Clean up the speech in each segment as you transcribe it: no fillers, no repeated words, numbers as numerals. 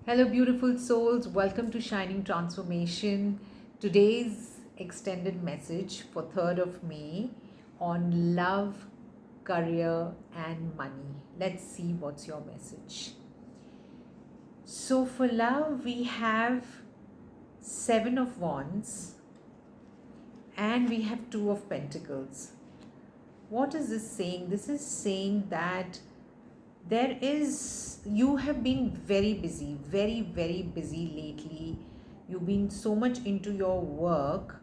Hello, beautiful souls. Welcome to Shining Transformation. Today's extended message for 3rd of May on love, career, and money. Let's see what's your message. So, for love, we have 7 of Wands and we have 2 of Pentacles. What is this saying? This is saying that you have been very busy lately. You've been so much into your work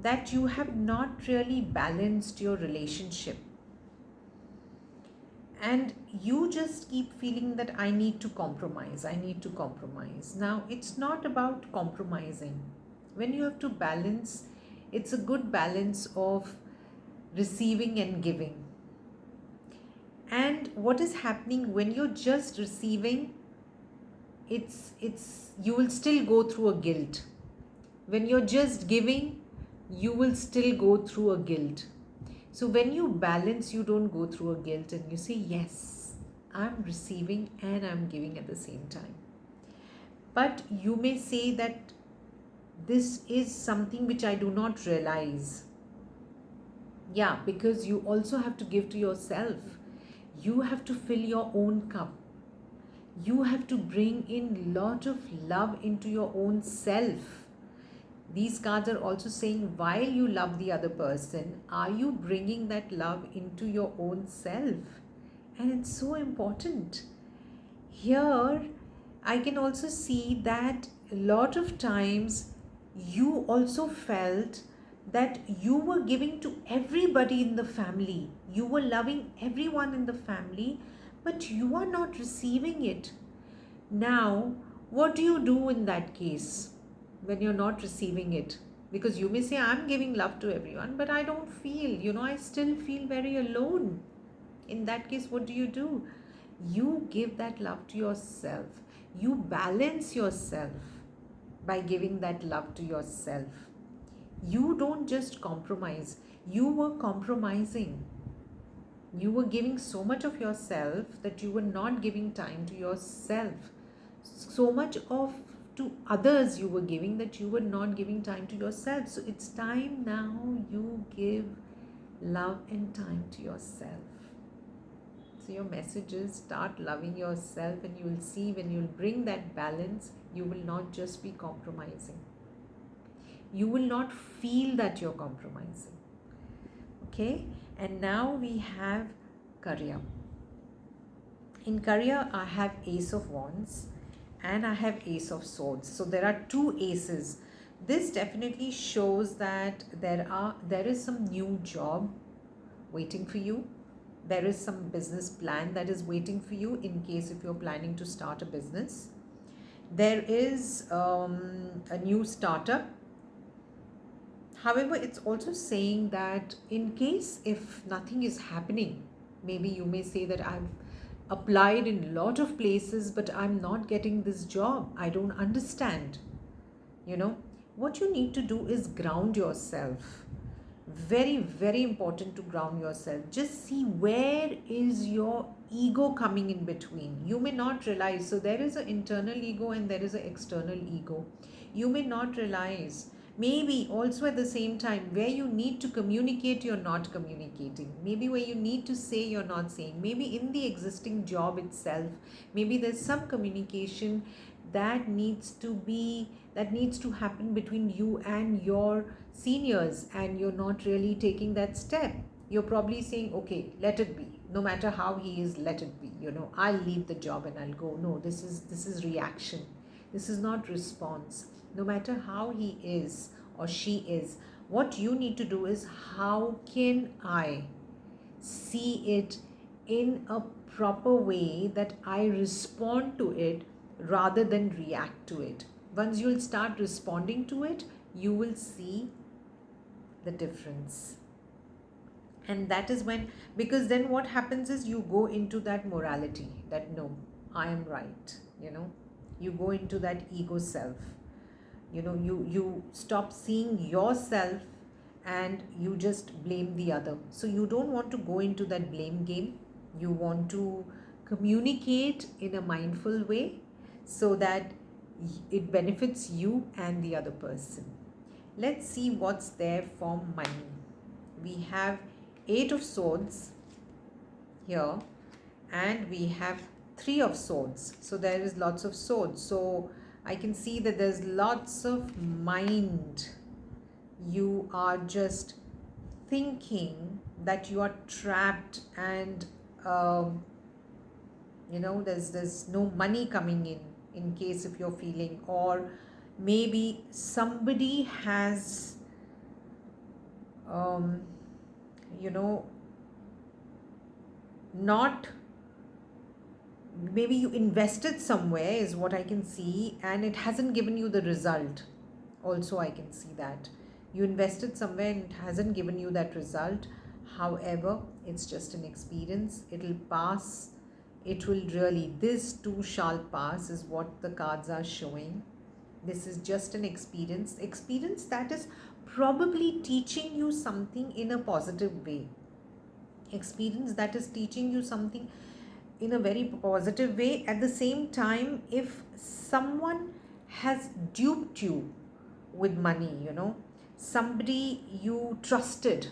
that you have not really balanced your relationship, and you just keep feeling that I need to compromise. Now it's not about compromising. When you have to balance, it's a good balance of receiving and giving. And what is happening when you're just receiving, it's you will still go through a guilt. When you're just giving, you will still go through a guilt. So when you balance, you don't go through a guilt and you say, yes, I'm receiving and I'm giving at the same time. But you may say that this is something which I do not realize. Yeah, because you also have to give to yourself. You have to fill your own cup. You have to bring in lot of love into your own self. These cards are also saying, while you love the other person, are you bringing that love into your own self? And it's so important. Here, I can also see that a lot of times you also felt that you were giving to everybody in the family. You were loving everyone in the family, but you are not receiving it. Now, what do you do in that case when you're not receiving it? Because you may say, I'm giving love to everyone, but I don't feel, I still feel very alone. In that case, what do? You give that love to yourself. You balance yourself by giving that love to yourself. You don't just compromise, you were compromising. You were giving so much of yourself that you were not giving time to yourself. So much of to others you were giving that you were not giving time to yourself. So it's time now you give love and time to yourself. So your message is, start loving yourself, and you will see when you'll bring that balance, you will not just be compromising. You will not feel that you're compromising. Okay, and now we have career. In career, I have Ace of Wands and I have Ace of Swords. So there are 2 aces. This definitely shows that there is some new job waiting for you. There is some business plan that is waiting for you in case if you're planning to start a business. There is a new startup. However, it's also saying that in case if nothing is happening, maybe you may say that I've applied in a lot of places, but I'm not getting this job. I don't understand. What you need to do is ground yourself. Very important to ground yourself. Just see where is your ego coming in between. You may not realize. So there is an internal ego and there is an external ego. You may not realize. Maybe also at the same time, where you need to communicate, you're not communicating. Maybe where you need to say, you're not saying. Maybe in the existing job itself, maybe there's some communication that needs to happen between you and your seniors, and you're not really taking that step. You're probably saying, okay, let it be. No matter how he is, let it be. I'll leave the job and I'll go. No, this is reaction. This is not response. No matter how he is or she is, what you need to do is, how can I see it in a proper way that I respond to it rather than react to it? Once you'll start responding to it, you will see the difference. And that is when, because then what happens is you go into that morality that no, I am right. You go into that ego self. You stop seeing yourself and you just blame the other. So you don't want to go into that blame game. You want to communicate in a mindful way. so that it benefits you and the other person. Let's see what's there for money. We have 8 of swords here, and we have 3 of swords. So there is lots of swords. So I can see that there's lots of mind. You are just thinking that you are trapped, and there's no money coming in case if you're feeling, or maybe somebody has um, you know not maybe you invested somewhere is what I can see, and it hasn't given you the result. Also I can see that you invested somewhere and it hasn't given you that result. However, it's just an experience. It'll pass. It will really, this too shall pass is what the cards are showing. This is just an experience that is probably teaching you something in a positive way. Experience that is teaching you something in a very positive way. At the same time, if someone has duped you with money, somebody you trusted,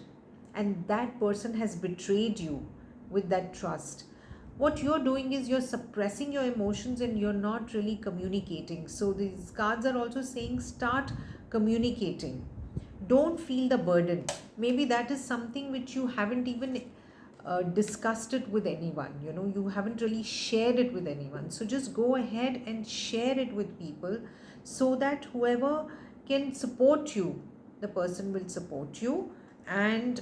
and that person has betrayed you with that trust, what you're doing is you're suppressing your emotions and you're not really communicating. So these cards are also saying start communicating. Don't feel the burden. Maybe that is something which you haven't even discussed it with anyone. You haven't really shared it with anyone. So just go ahead and share it with people, so that whoever can support you, the person will support you, and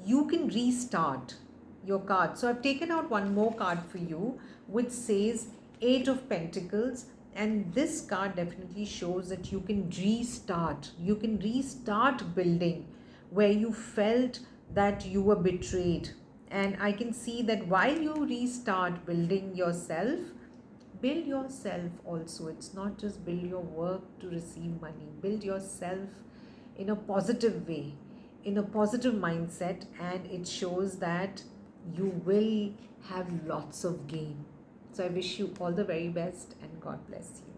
you can restart your card. So I've taken out one more card for you, which says 8 of Pentacles. And this card definitely shows that you can restart. You can restart building where you felt that you were betrayed. And I can see that while you restart building yourself, build yourself also. It's not just build your work to receive money. Build yourself in a positive way, in a positive mindset, and it shows that you will have lots of gain. So I wish you all the very best, and God bless you.